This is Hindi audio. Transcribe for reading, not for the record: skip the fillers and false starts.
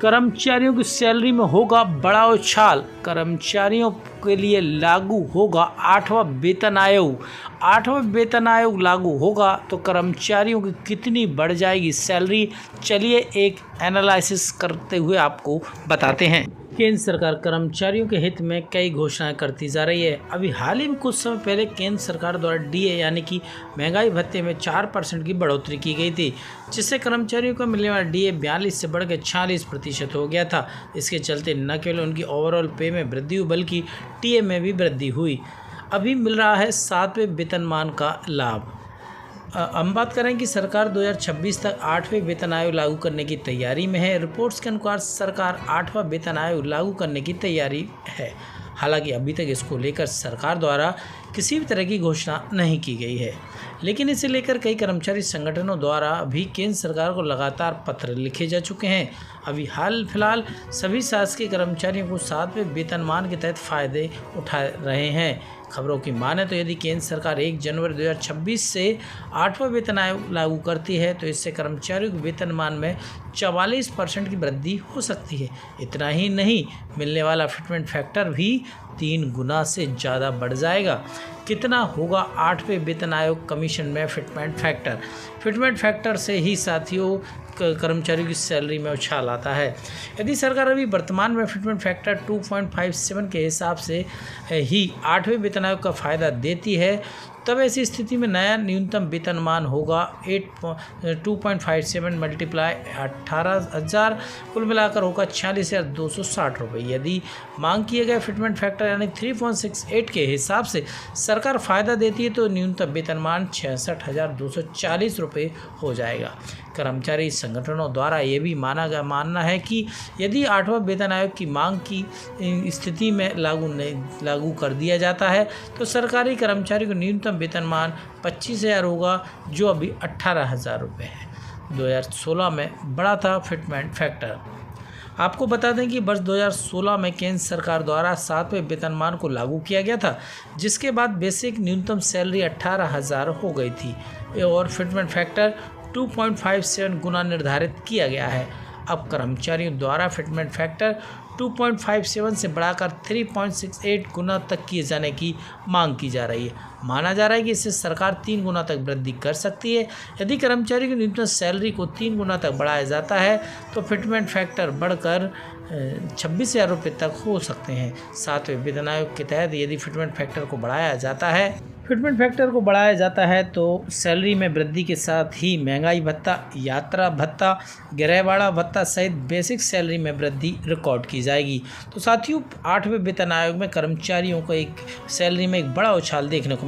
कर्मचारियों की सैलरी में होगा बड़ा उछाल। कर्मचारियों के लिए लागू होगा 8वां वेतन आयोग। 8वां वेतन आयोग लागू होगा तो कर्मचारियों की कितनी बढ़ जाएगी सैलरी, चलिए एक एनालिसिस करते हुए आपको बताते हैं। केंद्र सरकार कर्मचारियों के हित में कई घोषणाएं करती जा रही है। अभी हाल ही में कुछ समय पहले केंद्र सरकार द्वारा डीए यानी कि महंगाई भत्ते में 4% की बढ़ोतरी की गई थी, जिससे कर्मचारियों को मिलने वाला डीए 42 से बढ़कर 46% हो गया था। इसके चलते न केवल उनकी ओवरऑल पे में वृद्धि हुई बल्कि टीए में भी वृद्धि हुई। अभी मिल रहा है 7वें वेतनमान का लाभ। हम बात करें कि सरकार 2026 तक 8वें वेतन आयोग लागू करने की तैयारी में है। रिपोर्ट्स के अनुसार सरकार 8वां वेतन आयोग लागू करने की तैयारी है। हालांकि अभी तक इसको लेकर सरकार द्वारा किसी भी तरह की घोषणा नहीं की गई है, लेकिन इसे लेकर कई कर्मचारी संगठनों द्वारा भी केंद्र सरकार को लगातार पत्र लिखे जा चुके हैं। अभी हाल फिलहाल सभी शासकीय कर्मचारियों को 7वें वेतनमान के तहत फायदे उठा रहे हैं। खबरों की माने तो यदि केंद्र सरकार 1 जनवरी 2026 से 8वां वेतन आयोग लागू करती है तो इससे कर्मचारियों के वेतनमान में 44% की वृद्धि हो सकती है। इतना ही नहीं, मिलने वाला फिटमेंट फैक्टर भी 3 गुना से ज़्यादा बढ़ जाएगा। कितना होगा 8वें वेतन आयोग कमीशन में फिटमेंट फैक्टर? फिटमेंट फैक्टर से ही साथियों कर्मचारियों की सैलरी में उछाल आता है। यदि सरकार अभी वर्तमान में फिटमेंट फैक्टर 2.57 के हिसाब से ही 8वें वेतन आयोग का फ़ायदा देती है, तब ऐसी स्थिति में नया न्यूनतम वेतनमान होगा 2.57 मल्टीप्लाई 18,000, कुल मिलाकर होगा 46,260 रुपये। यदि मांग किए गए फिटमेंट फैक्टर यानी 3.68 के हिसाब से सरकार फ़ायदा देती है तो न्यूनतम वेतनमान 66,240 रुपये हो जाएगा। कर्मचारी संगठनों द्वारा ये भी मानना है कि यदि 8वां वेतन आयोग की मांग की स्थिति में लागू कर दिया जाता है तो सरकारी कर्मचारी को न्यूनतम वेतनमान 25,000 होगा, जो अभी 18,000 रुपये है। 2016 में बढ़ा था फिटमेंट फैक्टर। आपको बता दें कि वर्ष 2016 में केंद्र सरकार द्वारा 7वें वेतनमान को लागू किया गया था, जिसके बाद बेसिक न्यूनतम सैलरी 18,000 हो गई थी और फिटमेंट फैक्टर 2.57 गुना निर्धारित किया गया है। अब कर्मचारियों द्वारा फिटमेंट फैक्टर 2.57 से बढ़ाकर 3.68 गुना तक किए जाने की मांग की जा रही है। माना जा रहा है कि इससे सरकार 3 गुना तक वृद्धि कर सकती है। यदि कर्मचारी की न्यूनतम सैलरी को 3 गुना तक बढ़ाया जाता है तो फिटमेंट फैक्टर बढ़कर 26,000 रुपये तक हो सकते हैं। 7वें वेतन आयोग के तहत यदि फिटमेंट फैक्टर को बढ़ाया जाता है तो सैलरी में वृद्धि के साथ ही महंगाई भत्ता, यात्रा भत्ता, गृहभाड़ा भत्ता सहित बेसिक सैलरी में वृद्धि रिकॉर्ड की जाएगी। तो साथियों, 8वें वेतन आयोग में कर्मचारियों को एक सैलरी में एक बड़ा उछाल देखने को